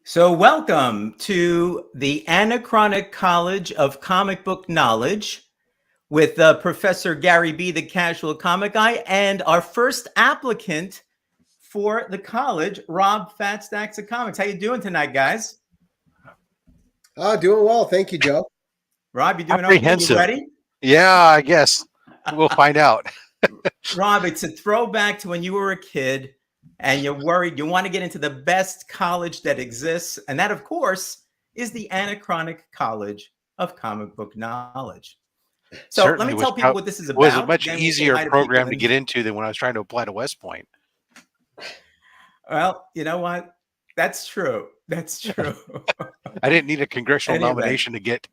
So welcome to the Anachronic College of Comic Book Knowledge with Professor Gary B., the casual comic guy, and our first applicant for the college, Rob Fat Stax of Comics. How you doing tonight, guys? Doing well. Thank you, Joe. Rob, you doing okay? You ready? Yeah, I guess. We'll find out. Rob, it's a throwback to when you were a kid and you're worried you want to get into the best college that exists. And that, of course, is the Anachronic College of Comic Book Knowledge. So let me tell people what this is about. It was a much easier program to get into than when I was trying to apply to West Point. Well, you know what? That's true. That's true. I didn't need a congressional nomination to get.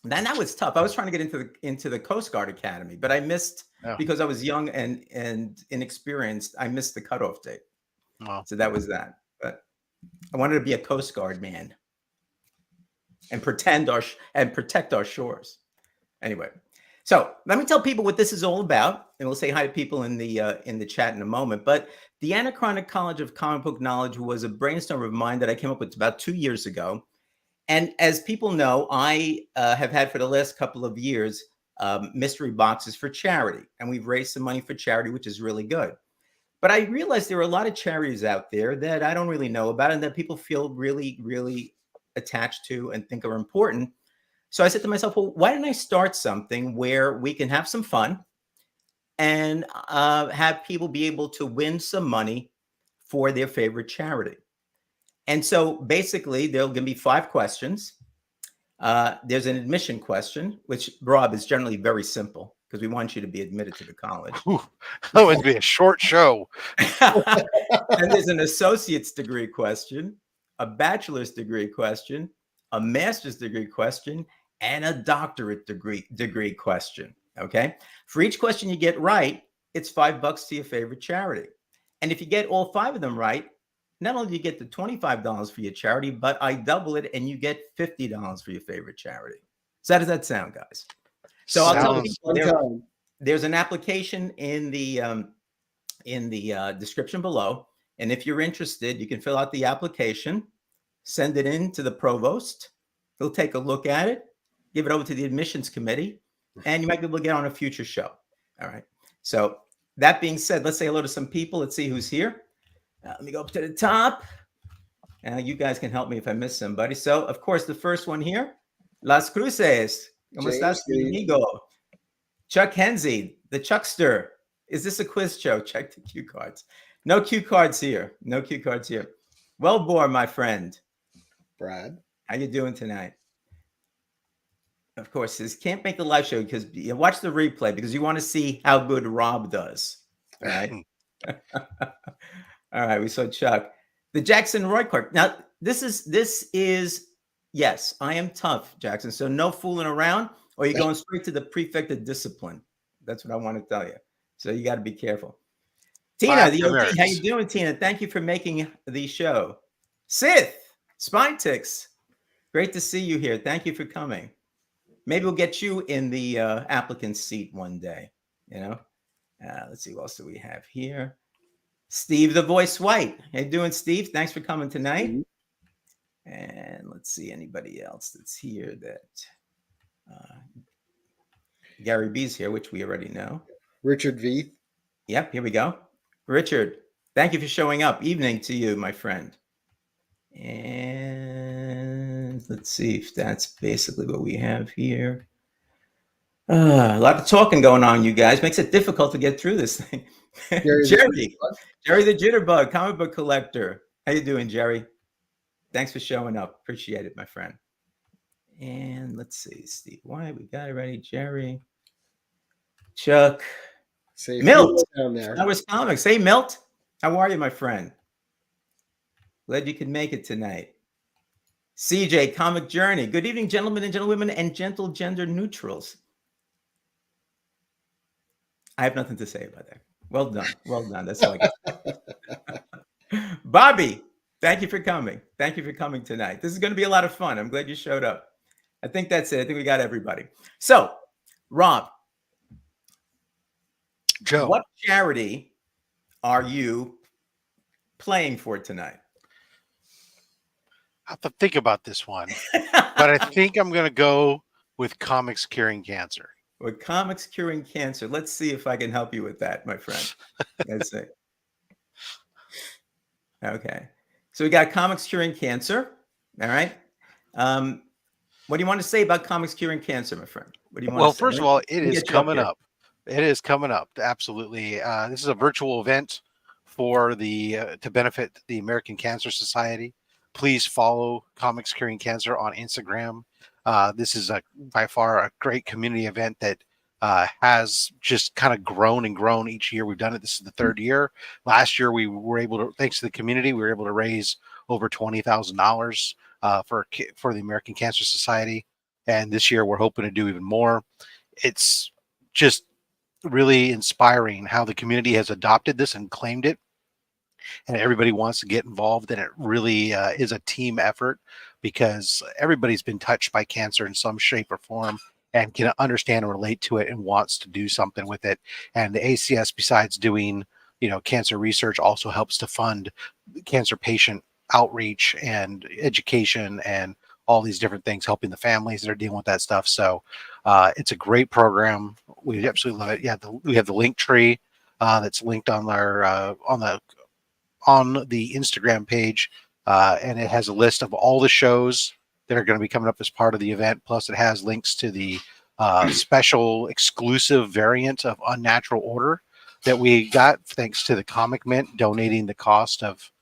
And that was tough. I was trying to get into the Coast Guard Academy, but I missed because I was young and inexperienced. I missed the cutoff date. Wow. So that was that. But I wanted to be a Coast Guard man and protect our shores. Anyway, so let me tell people what this is all about, and we'll say hi to people in the chat in a moment. But the Anachronic College of Comic Book Knowledge was a brainstorm of mine that I came up with about 2 years ago. And as people know, I have had for the last couple of years mystery boxes for charity, and we've raised some money for charity, which is really good. But I realized there are a lot of charities out there that I don't really know about and that people feel really, really attached to and think are important. So I said to myself, well, why didn't I start something where we can have some fun and have people be able to win some money for their favorite charity? And so basically, there'll going to be 5 questions. There's an admission question, which, Rob, is generally very simple because we want you to be admitted to the college. Ooh, that would be a short show. And there's an associate's degree question, a bachelor's degree question, a master's degree question, and a doctorate degree question. Okay. For each question you get right, it's $5 to your favorite charity. And if you get all 5 of them right, not only do you get the $25 for your charity, but I double it and you get $50 for your favorite charity. So how does that sound, guys? So I'll tell people there's an application in the description below. And if you're interested, you can fill out the application, send it in to the provost. He'll take a look at it, give it over to the admissions committee, and you might be able to get on a future show. All right. So that being said, let's say hello to some people. Let's see who's here. Let me go up to the top. You guys can help me if I miss somebody. So, of course, the first one here, Las Cruces. ¿Cómo estás, amigo? Chuck Henze, the Chuckster. Is this a quiz show? Check the cue cards. No cue cards here. No cue cards here. Well born, my friend. Brad. How you doing tonight? Of course, this can't make the live show because you watch the replay because you want to see how good Rob does. All right. All right, we saw Chuck. The Jackson Roy Clark. Now, this is yes, I am tough, Jackson. So no fooling around, or you're going straight to the prefect of discipline. That's what I want to tell you. So you got to be careful. Tina, the OG, how you doing, Tina? Thank you for making the show. Sith, Spine Ticks. Great to see you here. Thank you for coming. Maybe we'll get you in the applicant seat one day. You know. Let's see what else do we have here. Steve the Voice White. How you doing, Steve? Thanks for coming tonight. And let's see anybody else that's here that Gary B's here, which we already know. Richard V. Yep, here we go. Richard, thank you for showing up. Evening to you, my friend. And let's see if that's basically what we have here. A lot of talking going on, you guys. Makes it difficult to get through this thing. Jerry the Jitterbug, comic book collector. How you doing, Jerry? Thanks for showing up. Appreciate it, my friend. And let's see, Steve White, we got it ready. Jerry, Chuck, Milt. That was comics. Hey, Milt, how are you, my friend? Glad you could make it tonight. CJ, Comic Journey. Good evening, gentlemen and gentlewomen and gentle gender neutrals. I have nothing to say about that. Well done. Well done. That's all I got. Bobby, thank you for coming. Thank you for coming tonight. This is going to be a lot of fun. I'm glad you showed up. I think that's it. I think we got everybody. So, Rob, Joe, what charity are you playing for tonight? I have to think about this one, but I think I'm going to go with Comics Curing Cancer. With Comics Curing Cancer. Let's see if I can help you with that, my friend. Let's see. Okay. So we got Comics Curing Cancer. All right. What do you want to say about Comics Curing Cancer, my friend? What do you want Well, to say? first of all, it is coming here. up. It is coming up. Absolutely. This is a virtual event for the to benefit the American Cancer Society. Please follow Comics Curing Cancer on Instagram. This is by far a great community event that has just kind of grown and grown each year. We've done it. This is the third year. Last year, we were able to, thanks to the community, we were able to raise over $20,000 for the American Cancer Society. And this year, we're hoping to do even more. It's just really inspiring how the community has adopted this and claimed it, and everybody wants to get involved, and it really is a team effort because everybody's been touched by cancer in some shape or form and can understand and relate to it and wants to do something with it. And the ACS, besides doing cancer research, also helps to fund cancer patient outreach and education and all these different things, helping the families that are dealing with that stuff. So it's a great program. We absolutely love it. Yeah, we have the link tree that's linked on our on the Instagram page, and it has a list of all the shows that are going to be coming up as part of the event. Plus, it has links to the special exclusive variant of Unnatural Order that we got thanks to the Comic Mint donating the cost of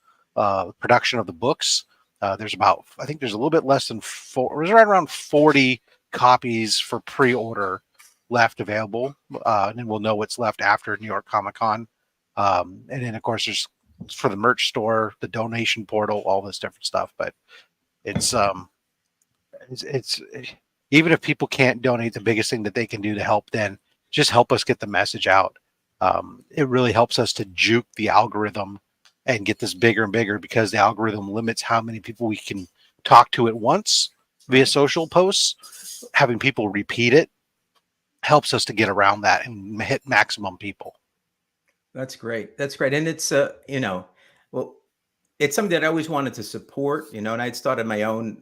production of the books. There's about, I think there's a little bit less than there's right around 40 copies for pre-order left available, and then we'll know what's left after New York Comic Con. And then, of course, there's for the merch store, the donation portal, all this different stuff. But it's even if people can't donate, the biggest thing that they can do to help then just help us get the message out. It really helps us to juke the algorithm and get this bigger and bigger, because the algorithm limits how many people we can talk to at once via social posts. Having people repeat it helps us to get around that and hit maximum people. That's great. That's great. And it's, well, it's something that I always wanted to support, and I had started my own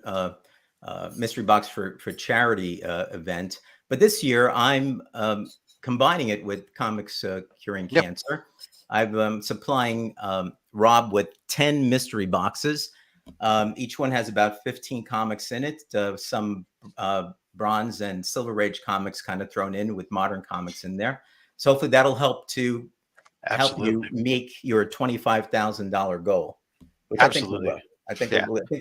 mystery box for charity event. But this year I'm combining it with Comics Curing Cancer. I'm supplying Rob with 10 mystery boxes. Each one has about 15 comics in it, some Bronze and Silver Age comics kind of thrown in with modern comics in there. So hopefully that'll help help you make your $25,000 goal. Which Absolutely. I think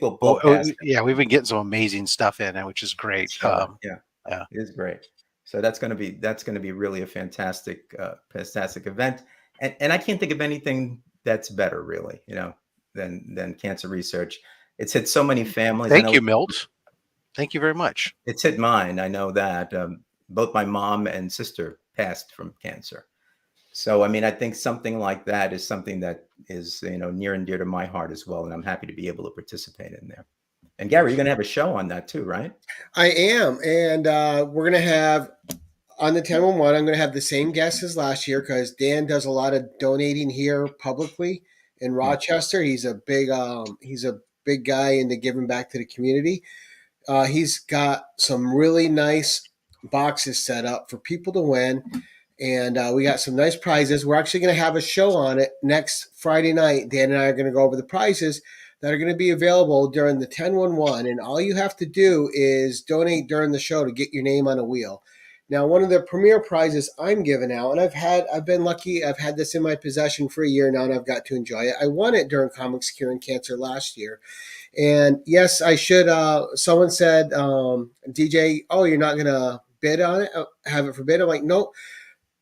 we'll blow past it. Yeah, we've been getting some amazing stuff in, which is great. It is great. So that's going to be really a fantastic event. And I can't think of anything that's better, really, than cancer research. It's hit so many families. Thank you, Milt. Thank you very much. It's hit mine. I know that both my mom and sister passed from cancer. So, I mean, I think something like that is something that is, near and dear to my heart as well. And I'm happy to be able to participate in there. And Gary, you're going to have a show on that too, right? I am. And we're going to have on the 1011, I'm going to have the same guests as last year because Dan does a lot of donating here publicly in Rochester. He's a big guy into giving back to the community. He's got some really nice boxes set up for people to win. And we got some nice prizes. We're actually going to have a show on it next Friday night. Dan and I are going to go over the prizes that are going to be available during the 1011. And all you have to do is donate during the show to get your name on a wheel. Now, one of the premier prizes I'm giving out, and I've been lucky. I've had this in my possession for a year now, and I've got to enjoy it. I won it during Comics Curing Cancer last year. And yes, I should. Someone said, DJ, oh, you're not going to bid on it, have it for bid. I'm like, nope.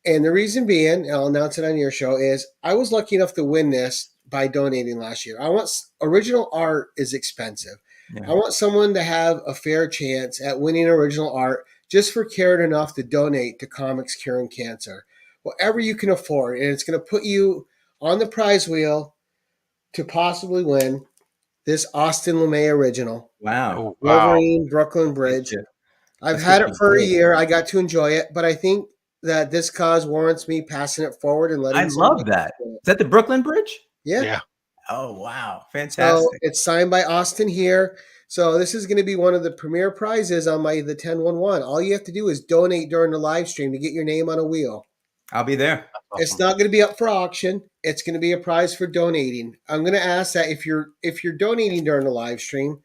And the reason being, I'll announce it on your show, is I was lucky enough to win this by donating last year. I want original art is expensive. Yeah. I want someone to have a fair chance at winning original art just for caring enough to donate to Comics Curing Cancer. Whatever you can afford, and it's going to put you on the prize wheel to possibly win this Austin LeMay original, Wow. Oh, wow. Wolverine Brooklyn Bridge. I've That's had gonna it be for a great. year. I got to enjoy it, but I think that this cause warrants me passing it forward and letting I somebody love that. do it. Is that the Brooklyn Bridge? Yeah. Yeah. Oh, wow. So Fantastic. it's signed by Austin here. So this is going to be one of the premier prizes on the 1011. All you have to do is donate during the live stream to get your name on a wheel. I'll be there. It's Awesome. not going to be up for auction. It's going to be a prize for donating. I'm going to ask that if you're donating during the live stream,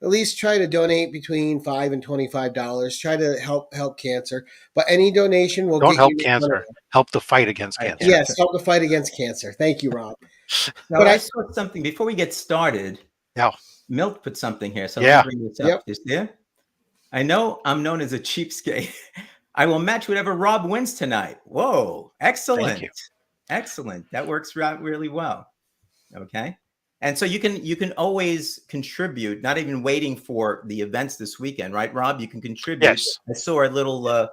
at least try to donate between $5 and $25. Try to help cancer. But any donation will Don't get help you cancer. Help the fight against Right. cancer. Yes, help the fight against cancer. Thank you, Rob. So But I saw something before we get started. Yeah. Milt put something here. So Yeah. let me bring this up. Yep. You see it? I know I'm known as a cheapskate. I will match whatever Rob wins tonight. Whoa. Excellent. you. Excellent. That works out really well. Okay. And so you can always contribute, not even waiting for the events this weekend, right, Rob? You can contribute. Yes. I saw a little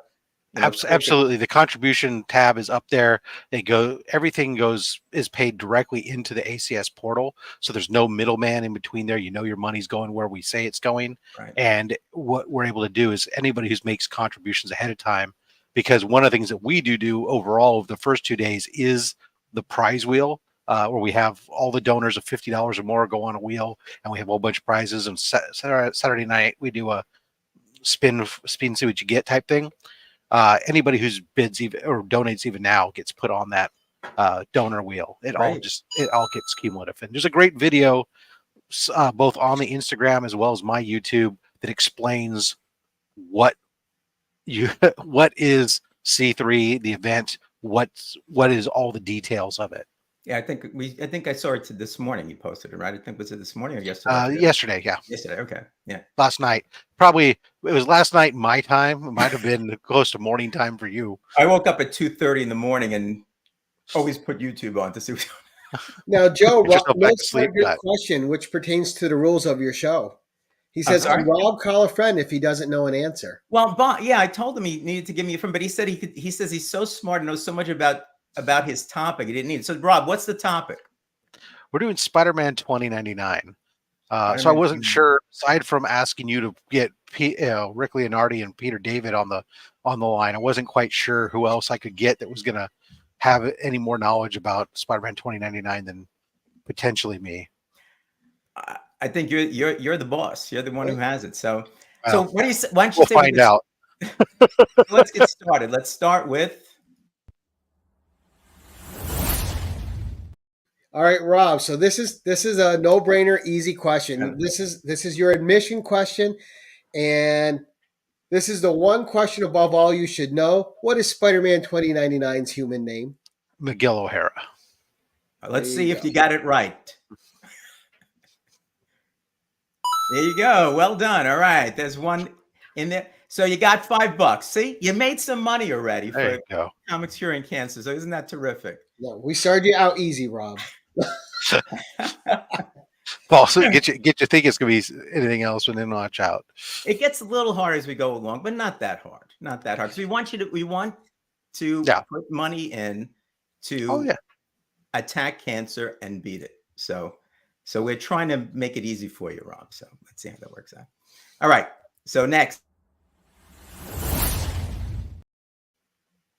Absolutely. The contribution tab is up there. Everything is paid directly into the ACS portal. So there's no middleman in between there. You know your money's going where we say it's going. Right. And what we're able to do is anybody who makes contributions ahead of time, because one of the things that we do overall of the first 2 days is the prize wheel, where we have all the donors of $50 or more go on a wheel, and we have a whole bunch of prizes. And Saturday night we do a spin, see what you get type thing. Anybody who's bids even or donates even now gets put on that donor wheel. It all gets cumulative. And there's a great video both on the Instagram as well as my YouTube that explains what is C3, the event, what is all the details of it. Yeah, I think I saw it this morning. You posted it, right? I think was it this morning or yesterday? Yesterday, yeah. Yesterday, okay. Yeah. Last night. Probably it was last night my time. It might have been close to morning time for you. I woke up at 2:30 in the morning and always put YouTube on to see what now, Joe, Get yourself back to Rob's got a sleep, good guy. question, which pertains to the rules of your show. He I'm says, sorry? "Can Rob call a friend if he doesn't know an answer?" Well, yeah, I told him he needed to give me a friend, but he said he says he's so smart and knows so much about his topic. He didn't need it. So, Rob, what's the topic? We're doing Spider-Man 2099. So I wasn't sure, aside from asking you to get Rick Leonardi and Peter David on the line, I wasn't quite sure who else I could get that was going to have any more knowledge about Spider-Man 2099 than potentially me. I think you're the boss. You're the one who has it. So what do you say? Why don't you We'll say find out. Let's get started. Let's start with. All right, Rob. So this is a no-brainer, easy question. This is your admission question, and this is the one question above all you should know. What is Spider-Man 2099's human name? Miguel O'Hara. Let's see if you got it right. There you go. Well done. All right. There's one in there. So you got $5. See, you made some money already for Comics Curing Cancer. So isn't that terrific? No, we started you out easy, Rob. Paul, so get you think it's gonna be anything else, and then watch out. It gets a little hard as we go along, but not that hard. Not that hard. Because we want to put money in to attack cancer and beat it. So we're trying to make it easy for you, Rob. So let's see how that works out. All right. So next,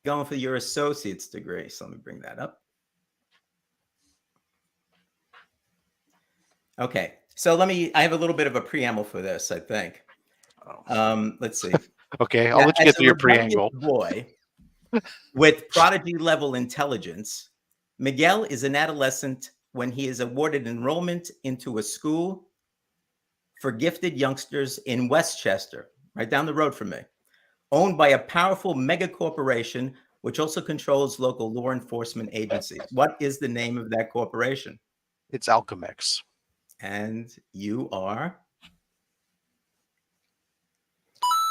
going for your associate's degree. So let me bring that up. Okay. So I have a little bit of a preamble for this, I think. Let's see. Okay. I'll let you get to your preamble. Boy with prodigy level intelligence, Miguel is an adolescent when he is awarded enrollment into a school for gifted youngsters in Westchester, right down the road from me, owned by a powerful mega corporation, which also controls local law enforcement agencies. What is the name of that corporation? It's Alchemex. And you are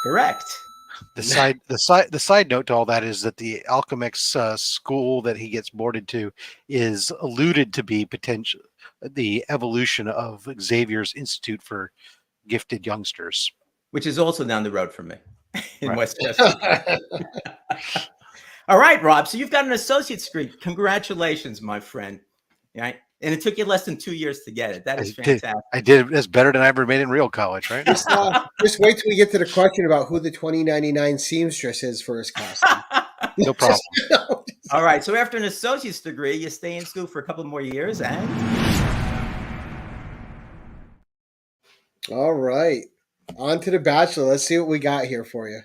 correct. The side note to all that is that the Alchemix school that he gets boarded to is alluded to be the evolution of Xavier's Institute for Gifted Youngsters, which is also down the road from me in Right. Westchester. All right, Rob. So you've got an associate's degree. Congratulations, my friend. Right? And it took you less than 2 years to get it. That is fantastic. I did. That's better than I ever made in real college, right? Just wait till we get to the question about who the 2099 seamstress is for his costume. No problem. All right. So after an associate's degree, you stay in school for a couple more years, and All right. On to the Bachelor. Let's see what we got here for you.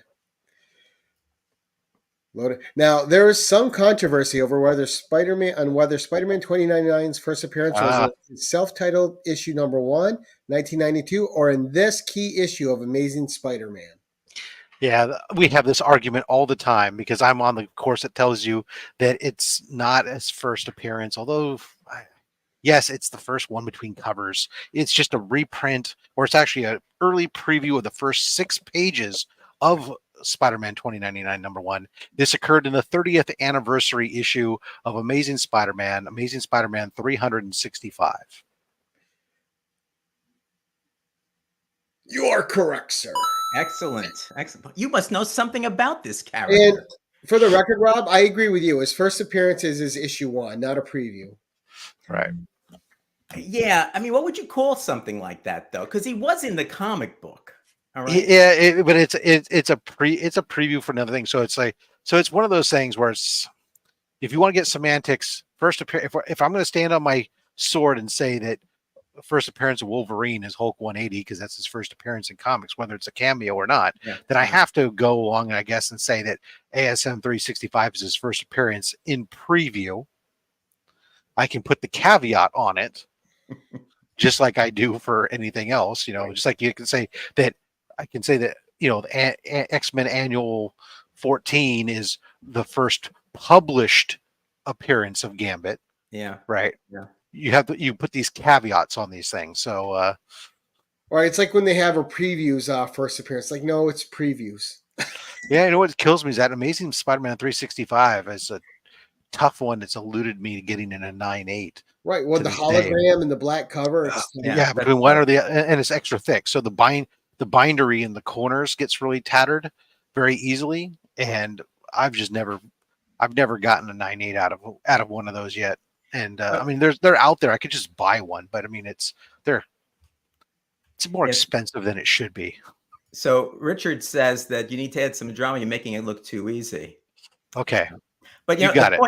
Loaded. Now, there is some controversy over whether Spider-Man 2099's first appearance was in self-titled issue number 1, 1992, or in this key issue of Amazing Spider-Man. Yeah, we have this argument all the time because I'm on the course that tells you that it's not his first appearance, although yes, it's the first one between covers. It's just a reprint, or it's actually an early preview of the first 6 pages of Spider-Man 2099 number 1. This occurred in the 30th anniversary issue of Amazing Spider-Man 365. You are correct, sir. excellent. You must know something about this character. And for the record, Rob, I agree with you. His first appearance is issue 1, not a preview. Right. Yeah, I mean, what would you call something like that, though? Because he was in the comic book. All right. Yeah, but it's a preview for another thing. So it's one of those things where it's, if you want to get semantics, if I'm going to stand on my sword and say that the first appearance of Wolverine is Hulk 180 because that's his first appearance in comics, whether it's a cameo or not, then I have to go along, I guess, and say that ASM 365 is his first appearance in preview. I can put the caveat on it, just like I do for anything else, just like you can say that I can say that, X-Men Annual 14 is the first published appearance of Gambit. Yeah. Right. Yeah. You put these caveats on these things. So, Right, it's like when they have a previews first appearance. Like, no, it's previews. yeah, you know what kills me is that Amazing Spider-Man 365 is a tough one that's eluded me to getting in a 9.8. Right, well, the hologram and the black cover. Yeah, between one or the and it's extra thick, so the bindery in the corners gets really tattered very easily, and I've never gotten a 9.8 out of one of those yet. And I mean, they're out there. I could just buy one, but I mean, it's more expensive than it should be. So Richard says that you need to add some drama. You're making it look too easy. Okay, but you got it.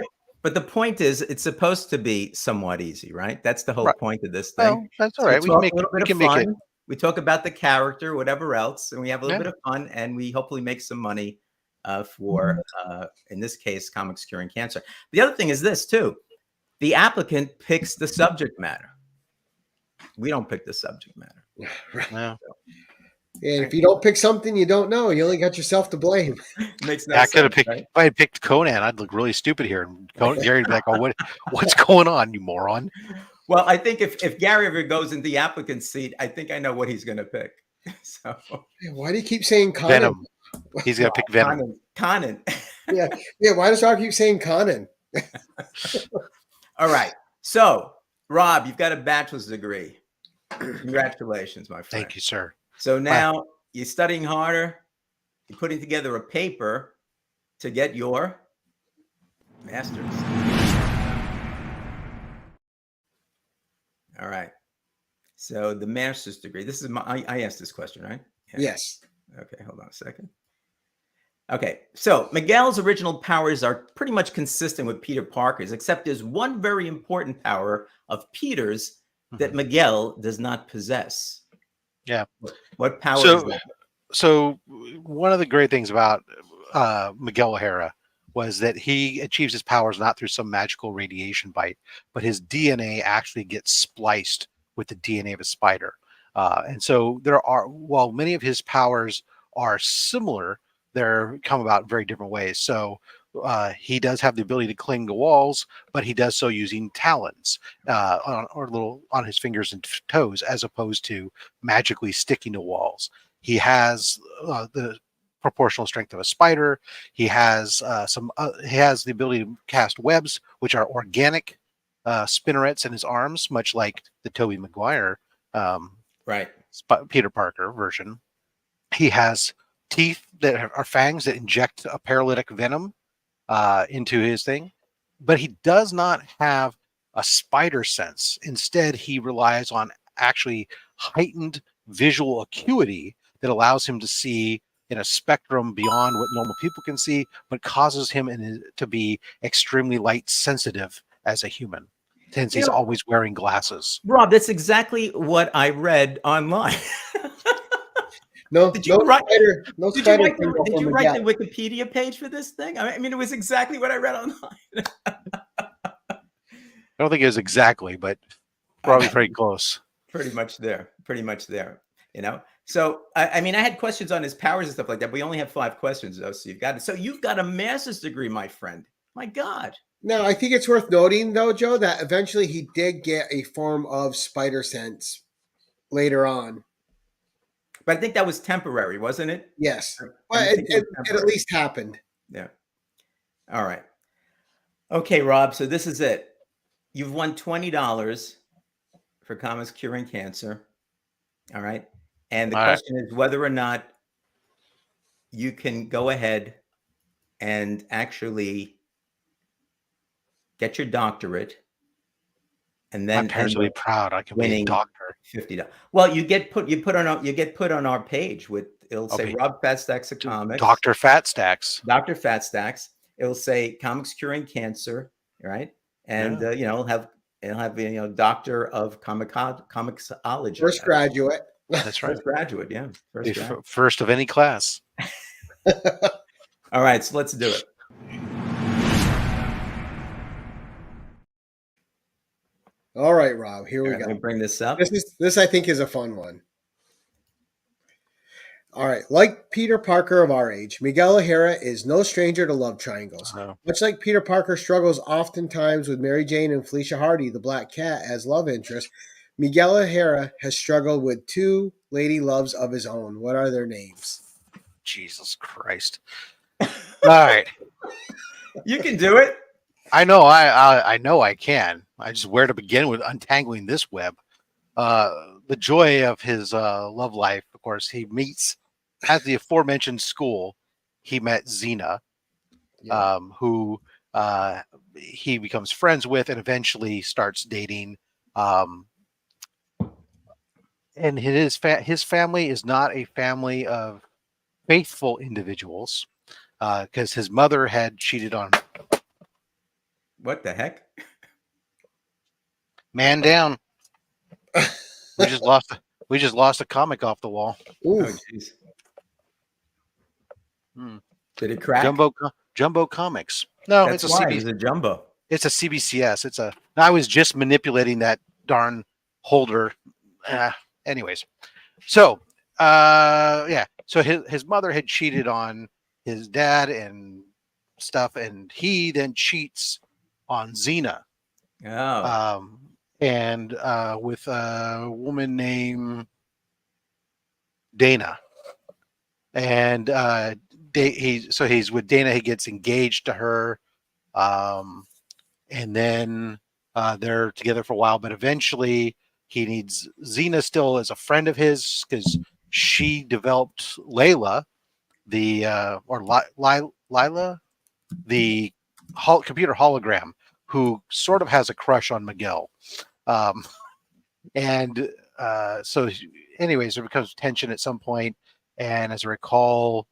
But the point is, it's supposed to be somewhat easy, right? That's the whole point of this thing. Well, that's all right. We can make it. We talk about the character, whatever else, and we have a little bit of fun, and we hopefully make some money for, in this case, Comics Curing Cancer. The other thing is this too: the applicant picks the subject matter. We don't pick the subject matter. Right. No. And if you don't pick something you don't know, you only got yourself to blame. Makes no sense. I could have picked. Right? If I had picked Conan, I'd look really stupid here. And Gary'd be like, "Oh, what's going on, you moron?" Well, I think if Gary ever goes in the applicant's seat, I think I know what he's going to pick. So, why do you keep saying Conan? Venom. He's going to pick Venom. Conan. yeah. Why does Rob keep saying Conan? All right. So, Rob, you've got a bachelor's degree. Congratulations, my friend. Thank you, sir. So now you're studying harder. You're putting together a paper to get your master's. All right. So the master's degree. This is I asked this question, right? Yeah. Yes. Okay, hold on a second. Okay, so Miguel's original powers are pretty much consistent with Peter Parker's, except there's one very important power of Peter's that Miguel does not possess. Yeah. What power is that? So one of the great things about Miguel O'Hara was that he achieves his powers not through some magical radiation bite, but his DNA actually gets spliced with the DNA of a spider. And so while many of his powers are similar, they're come about in very different ways. So he does have the ability to cling to walls, but he does so using talons on his fingers and toes, as opposed to magically sticking to walls. He has the proportional strength of a spider. He has he has the ability to cast webs, which are organic spinnerets in his arms, much like the Tobey Maguire Right. Peter Parker version. He has teeth that are fangs that inject a paralytic venom into his thing, but he does not have a spider sense. Instead, he relies on actually heightened visual acuity that allows him to see in a spectrum beyond what normal people can see, but causes him to be extremely light sensitive as a human, since he's always wearing glasses. Rob, that's exactly what I read online. Did you write the Wikipedia page for this thing? I mean, it was exactly what I read online. I don't think it was exactly, but probably pretty close. Pretty much there. So, I mean, I had questions on his powers and stuff like that, but we only have 5 questions, though. So you've got a master's degree, my friend. My God. Now, I think it's worth noting, though, Joe, that eventually he did get a form of spider sense later on. But I think that was temporary, wasn't it? Yes. It at least happened. Yeah. All right. Okay, Rob. So this is it. You've won $20 for Comics Curing Cancer. All right. And the question is whether or not you can go ahead and actually get your doctorate. And then my parents will be proud. I can be a doctor. $50. Well, you get put on our page with it'll say Rob Fat Stax of Comics. Dr. Fat Stax. Dr. Fat Stax. It'll say Comics Curing Cancer, right? And it'll have Doctor of Comicsology. First graduate. That's right. First graduate, yeah. First of any class. All right, so let's do it. All right, Rob, here we go. Let me bring this up. This I think is a fun one. All right. Like Peter Parker of our age, Miguel O'Hara is no stranger to love triangles. No. Much like Peter Parker struggles oftentimes with Mary Jane and Felicia Hardy, the Black Cat, as love interest, Miguel O'Hara has struggled with 2 lady loves of his own. What are their names? Jesus Christ. All right. You can do it. I know I know I can. I just where to begin with untangling this web. The joy of his love life, of course, he meets at the aforementioned school. He met Xena, who he becomes friends with and eventually starts dating. And his family is not a family of faithful individuals, because his mother had cheated on him. What the heck? Man down. We just lost a comic off the wall. Ooh. Oh, jeez. Did it crack? Jumbo Comics. No, That's it's a It's a jumbo. It's a CBCS. I was just manipulating that darn holder. Anyways, so so his mother had cheated on his dad and stuff, and he then cheats on Xena. Oh. And with a woman named Dana, and he's with Dana. He gets engaged to her, and then they're together for a while. But eventually, he needs Xena still as a friend of his because she developed Layla, Lila, the computer hologram, who sort of has a crush on Miguel. So anyways, there becomes tension at some point, and as I recall,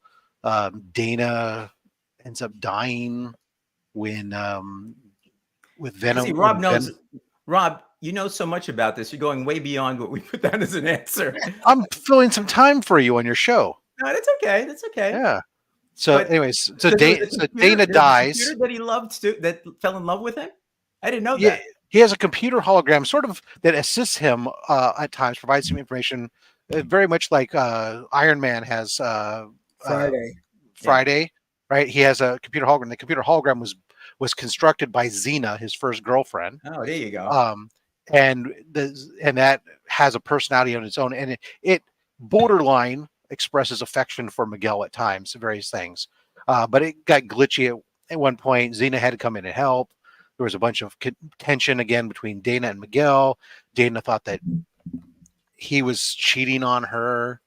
Dana ends up dying when with Venom. See, Rob, you know so much about this. You're going way beyond what we put down as an answer. I'm filling some time for you on your show. No, that's okay. That's okay. Yeah. So, anyways, Dana dies. That he loved, that fell in love with him. I didn't know that. He has a computer hologram, sort of that assists him at times, provides some information, very much like Iron Man has Friday, right? He has a computer hologram. The computer hologram was constructed by Xena, his first girlfriend. Oh, there you go. And that has a personality on its own, and it borderline expresses affection for Miguel at times, various things. But it got glitchy at one point. Xena had to come in and help. There was a bunch of tension again between Dana and Miguel. Dana thought that he was cheating on her,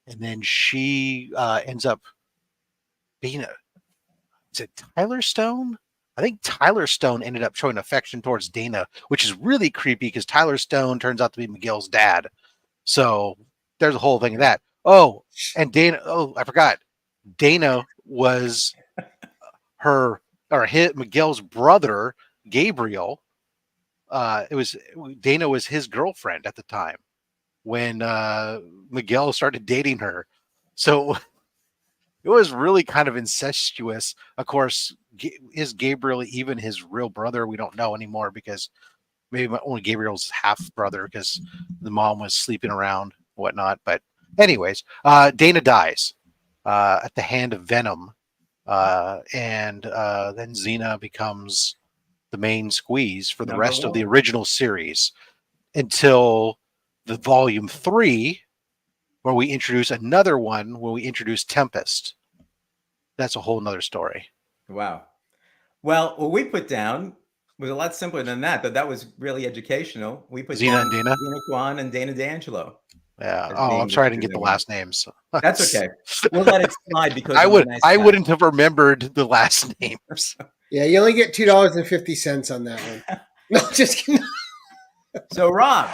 and then she ends up being is it Tyler Stone? I think Tyler Stone ended up showing affection towards Dana, which is really creepy because Tyler Stone turns out to be Miguel's dad. So there's a whole thing of that. Oh, and Dana. Oh, I forgot. Dana was Miguel's brother, Gabriel. Dana was his girlfriend at the time when Miguel started dating her. So it was really kind of incestuous. Of course, is Gabriel even his real brother? We don't know anymore because maybe only Gabriel's half brother because the mom was sleeping around, whatnot. But anyways, Dana dies at the hand of Venom. And then Xena becomes the main squeeze for the rest of the original series until the volume 3, where we introduce another one, where we introduce Tempest. That's a whole nother story. Wow. Well, what we put down was a lot simpler than that, but that was really educational. We put Xena down and Dana? Xena Kwan and Dana D'Angelo. Yeah. Oh, I'm sorry I didn't get the last names. That's okay. We'll let it slide because I wouldn't have remembered the last names. Yeah, you only get $2.50 on that one. No, just kidding. So, Rob.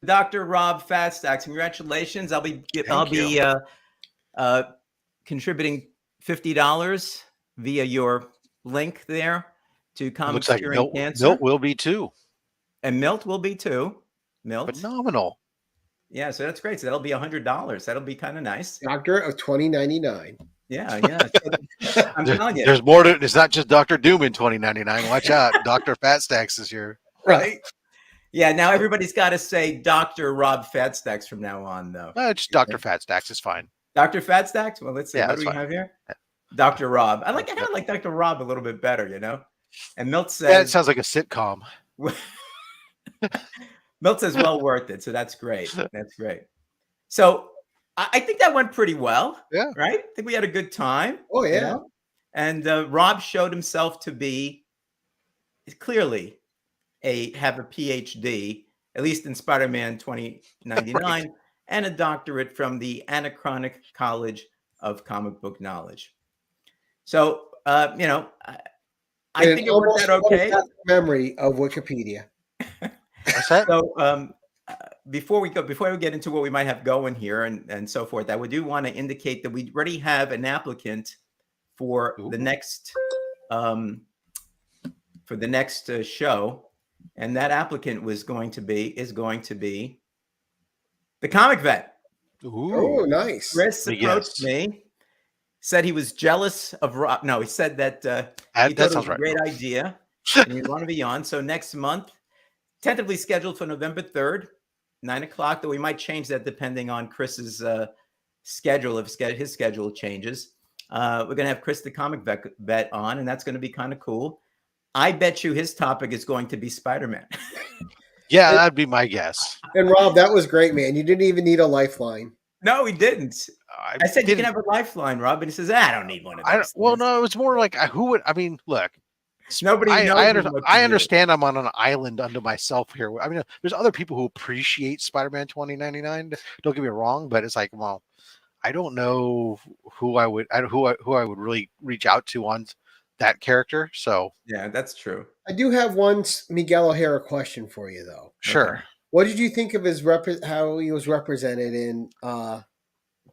Dr. Rob Fat Stax, congratulations. I'll be contributing $50 via your link there to Comics Curing Cancer. Milt will be too. And Milt will be too. Milt. Phenomenal. Yeah, so that's great. So that'll be $100. That'll be kind of nice. Doctor of 2099. Yeah. I'm telling you. There's more to it. It's not just Dr. Doom in 2099. Watch out. Dr. Fat Stax is here. Right. Yeah, now everybody's got to say Dr. Rob Fat Stax from now on, though. Just Dr. Fat Stax is fine. Dr. Fat Stax? Well, let's see. Yeah, what do we have here? Dr. Rob. I kind of like Dr. Rob a little bit better, you know? And Milt says... Yeah, it sounds like a sitcom. Milt says, well worth it. So that's great. That's great. So I think that went pretty well. Yeah. Right? I think we had a good time. Oh, yeah. You know? And Rob showed himself to be clearly have a PhD, at least in Spider-Man 2099, right, and a doctorate from the Anachronic College of Comic Book Knowledge. So, I think it worked out okay. Memory of Wikipedia. What's that? So, before we get into what we might have going here and so forth, I do want to indicate that we already have an applicant for the next show. And that applicant is going to be the Comic Vet. Ooh. Oh, nice. Chris approached me, said he was jealous of Rob. No, he said that he thought it was a great idea and he'd want to be on. So next month, tentatively scheduled for November 3rd, 9:00, though we might change that depending on Chris's schedule, if his schedule changes. We're going to have Chris the Comic Vet on, and that's going to be kind of cool. I bet you his topic is going to be Spider-Man. Yeah, that'd be my guess. And Rob, that was great, man. You didn't even need a lifeline. No, he didn't. I said you can have a lifeline, Rob, and he says, I don't need one of those. Well, no, it was more like who would. I mean, look, nobody knows. I understand I'm on an island unto myself here. I mean, there's other people who appreciate Spider-Man 2099. Don't get me wrong, but it's like, well, I don't know who I would really reach out to on that character. So yeah, that's true. I do have one Miguel O'Hara question for you, though. Sure. Okay. What did you think of his how he was represented in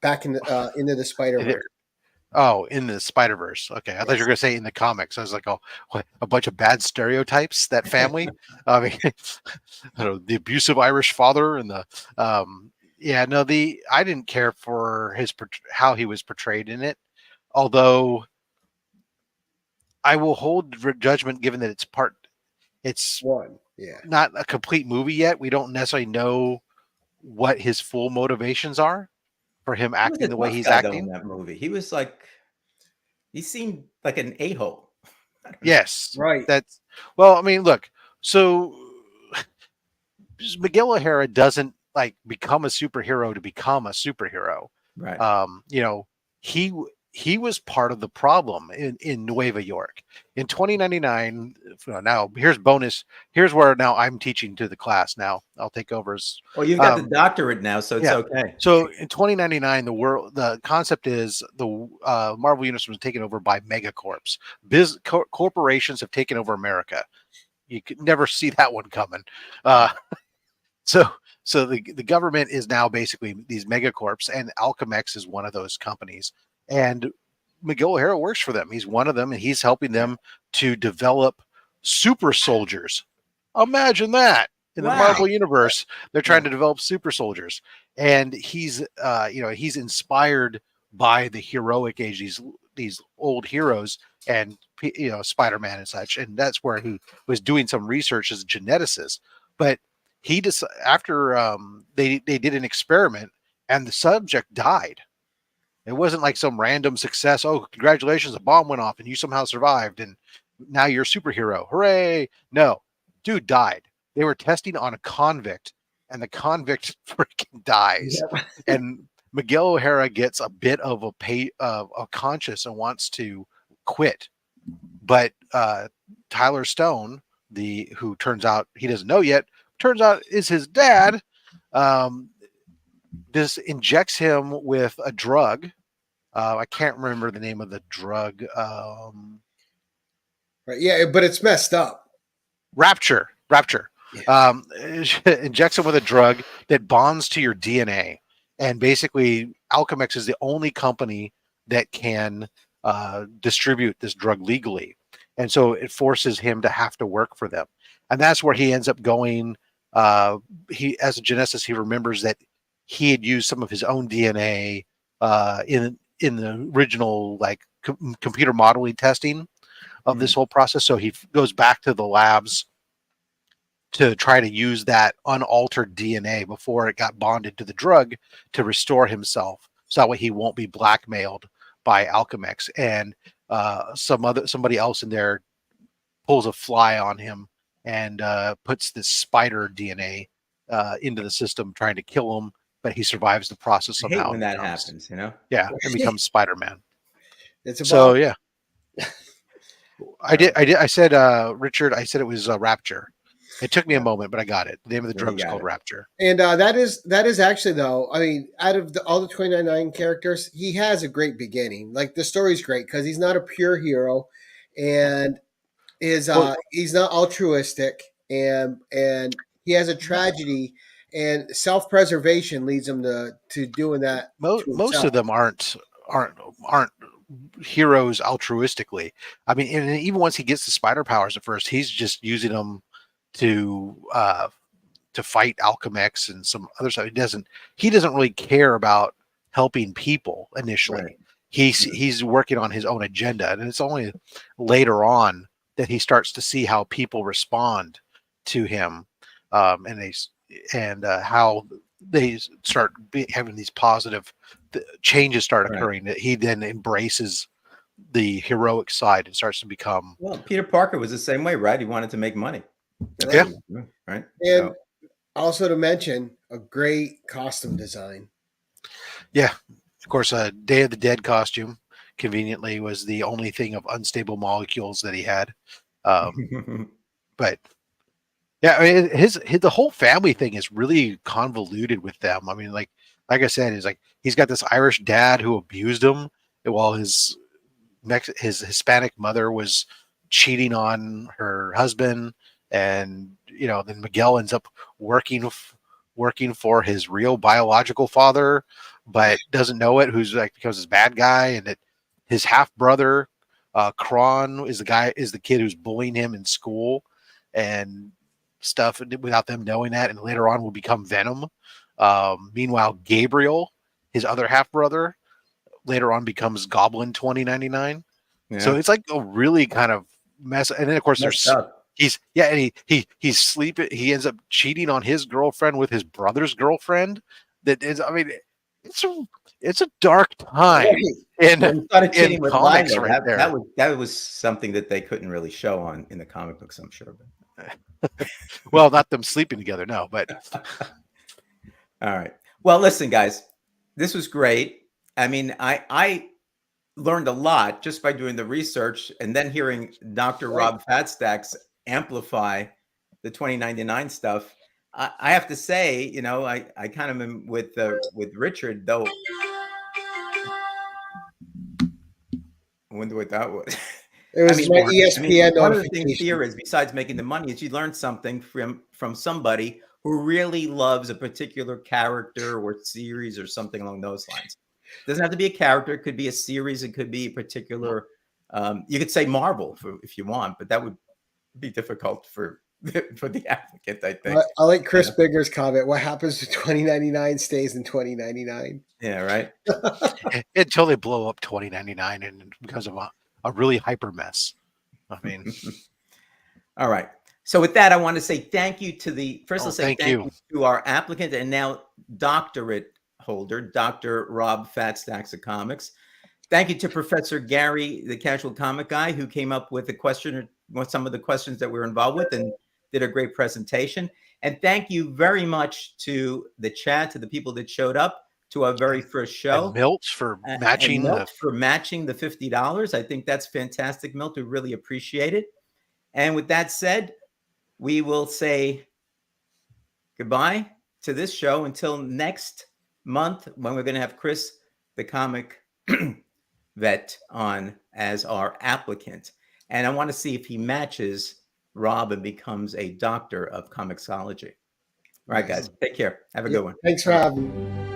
back in the Into the Spider-Verse? Oh, in the Spider-Verse. Okay, I thought you were going to say in the comics. I was like, oh, what, a bunch of bad stereotypes. That family. I mean, the abusive Irish father and the I didn't care for how he was portrayed in it, although I will hold judgment given that it's not a complete movie yet. We don't necessarily know what his full motivations are. for him He was acting a the way tough he's guy though in acting. that movie. He seemed like an a-hole. I don't know. Yes, Right. that's well. I mean, look. So Miguel O'Hara doesn't like become a superhero to become a superhero. Right. You know, he he was part of the problem in Nueva York in 2099. Now here's bonus. Here's where now I'm teaching to the class. Now I'll take over as Well, you've got the doctorate now, so it's yeah. okay. So in 2099, the concept is the Marvel Universe was taken over by megacorps. Corporations have taken over America. You could never see that one coming. Uh, so the government is now basically these megacorps, and Alchemex is one of those companies. And Miguel O'Hara works for them. He's one of them, and he's helping them to develop super soldiers. Imagine that in the Marvel Wow. universe, they're trying to develop super soldiers, and he's he's inspired by the heroic age, these old heroes, and Spider-Man and such, and that's where he was doing some research as a geneticist. But he just after they did an experiment, and the subject died. It wasn't like some random success. Oh, congratulations, a bomb went off and you somehow survived and now you're a superhero. Hooray. No, dude died. They were testing on a convict and the convict freaking dies. Yep. And Miguel O'Hara gets a bit of a conscience and wants to quit. But Tyler Stone, who turns out he doesn't know yet, turns out is his dad, this injects him with a drug. I can't remember the name of the drug. Right. Yeah, but it's messed up. Rapture. Yeah. Injects him with a drug that bonds to your DNA. And basically, Alchemex is the only company that can distribute this drug legally. And so it forces him to have to work for them. And that's where he ends up going. He, as a geneticist, he remembers that he had used some of his own DNA in the original computer modeling testing of this whole process. So he goes back to the labs to try to use that unaltered DNA before it got bonded to the drug to restore himself, so that way he won't be blackmailed by Alchemex. And somebody else in there pulls a fly on him and puts this spider DNA into the system, trying to kill him, but he survives the process I hate somehow. when that happens, you know? Yeah, and becomes Spider-Man. It's about So yeah, I said Richard. I said it was Rapture. It took me a moment, but I got it. The name of the drug is called Rapture. And that is actually, though, I mean, out of all the 299 characters, he has a great beginning. Like, the story's great because he's not a pure hero, and he's not altruistic, and he has a tragedy, and self-preservation leads him to doing that. Most of them aren't heroes altruistically. I mean, and even once he gets the spider powers at first, he's just using them to fight Alchemex and some other stuff. He doesn't really care about helping people initially. Right. He's working on his own agenda, and it's only later on that he starts to see how people respond to him, and how they start having these positive changes start occurring. That he then embraces the heroic side and starts to become. Well, Peter Parker was the same way, right? He wanted to make money. Yeah. Right. And also to mention, a great costume design. Yeah. Of course, a Day of the Dead costume, conveniently, was the only thing of unstable molecules that he had. But yeah, I mean, the whole family thing is really convoluted with them. I mean, like I said, is like he's got this Irish dad who abused him while his Hispanic mother was cheating on her husband, and then Miguel ends up working for his real biological father, but doesn't know it. Who's becomes his bad guy, and that his half brother, Kron, is the kid who's bullying him in school and stuff, without them knowing that, and later on will become Venom. Meanwhile, Gabriel, his other half brother, later on becomes Goblin 2099. Yeah. So it's like a really kind of mess. And then of course he's sleeping. He ends up cheating on his girlfriend with his brother's girlfriend. That is, I mean, it's a dark time Right. in When we started in cheating with comics Lila, right there. that was something that they couldn't really show on in the comic books, I'm sure. Well, not them sleeping together, no, but All right. Well, listen, guys, this was great. I mean, I learned a lot just by doing the research and then hearing Dr. Right. Rob Fat Stax amplify the 2099 stuff. I have to say, you know, I kind of am with Richard, though. I wonder what that was. It was my ESPN one of the things notification. here is, besides making the money, is you learn something from somebody who really loves a particular character or series or something along those lines. It doesn't have to be a character; it could be a series. It could be a particular. You could say Marvel if you want, but that would be difficult for the applicant, I think. I like Chris Bigger's comment. What happens to 2099 stays in 2099. Yeah, right. until they blow up 2099 and because of a really hyper mess. I mean, all right. So with that, I want to say thank you to let's say thank you to our applicant and now doctorate holder, Dr. Rob Fat Stax of Comics. Thank you to Professor Gary, the casual comic guy, who came up with some of the questions that we're involved with and did a great presentation. And thank you very much to the chat, to the people that showed up to our very first show. And Milt for matching the $50. I think that's fantastic, Milt. We really appreciate it. And with that said, we will say goodbye to this show until next month when we're going to have Chris, the comic vet, on as our applicant. And I want to see if he matches Rob and becomes a doctor of comicsology. All right, guys, take care. Have a good one. Thanks for having me.